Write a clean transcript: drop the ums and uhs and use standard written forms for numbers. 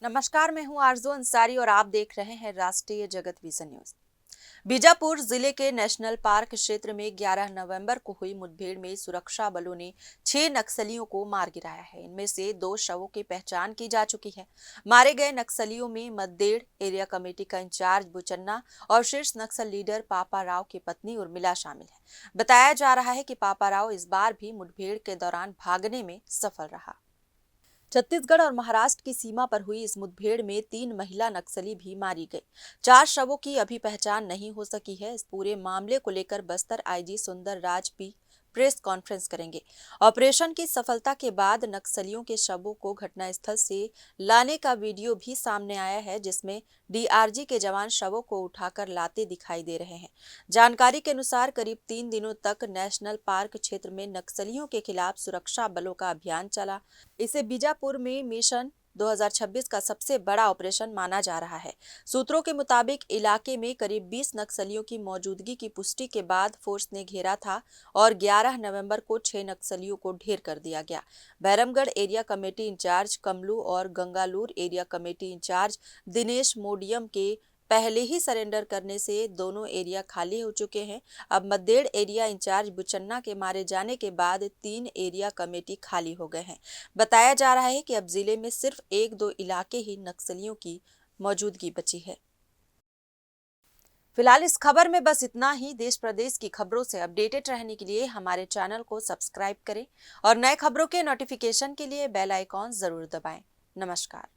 नमस्कार, मैं हूं आरजू अंसारी और आप देख रहे हैं राष्ट्रीय जगत विजन न्यूज। बीजापुर जिले के नेशनल पार्क क्षेत्र में 11 नवंबर को हुई मुठभेड़ में सुरक्षा बलों ने 6 नक्सलियों को मार गिराया है। इनमें से 2 शवों की पहचान की जा चुकी है। मारे गए नक्सलियों में मद्देड़ एरिया कमेटी का इंचार्ज बुचन्ना और शीर्ष नक्सल लीडर पापा राव की पत्नी उर्मिला शामिल है। बताया जा रहा है कि पापा राव इस बार भी मुठभेड़ के दौरान भागने में सफल रहा। छत्तीसगढ़ और महाराष्ट्र की सीमा पर हुई इस मुठभेड़ में 3 महिला नक्सली भी मारी गई। 4 शवों की अभी पहचान नहीं हो सकी है। इस पूरे मामले को लेकर बस्तर आईजी सुंदर राज भी प्रेस कॉन्फ्रेंस करेंगे। ऑपरेशन की सफलता के बाद नक्सलियों के शवों को घटनास्थल से लाने का वीडियो भी सामने आया है, जिसमें डीआरजी के जवान शवों को उठाकर लाते दिखाई दे रहे हैं। जानकारी के अनुसार करीब 3 दिनों तक नेशनल पार्क क्षेत्र में नक्सलियों के खिलाफ सुरक्षा बलों का अभियान चला। इसे बीजापुर में मिशन 2026 का सबसे बड़ा ऑपरेशन माना जा रहा है। सूत्रों के मुताबिक इलाके में करीब 20 नक्सलियों की मौजूदगी की पुष्टि के बाद फोर्स ने घेरा था और 11 नवंबर को 6 नक्सलियों को ढेर कर दिया गया। Bairamgarh area committee incharge Kamlu और Gangalur area committee incharge Dinesh Modiyam के पहले ही सरेंडर करने से दोनों एरिया खाली हो चुके हैं। अब मद्देड़ एरिया इंचार्ज बुचन्ना के मारे जाने के बाद 3 एरिया कमेटी खाली हो गए हैं। बताया जा रहा है कि अब जिले में सिर्फ 1-2 इलाके ही नक्सलियों की मौजूदगी बची है। फिलहाल इस खबर में बस इतना ही। देश प्रदेश की खबरों से अपडेटेड रहने के लिए हमारे चैनल को सब्सक्राइब करें और नए खबरों के नोटिफिकेशन के लिए बेल आइकॉन जरूर दबाएं। नमस्कार।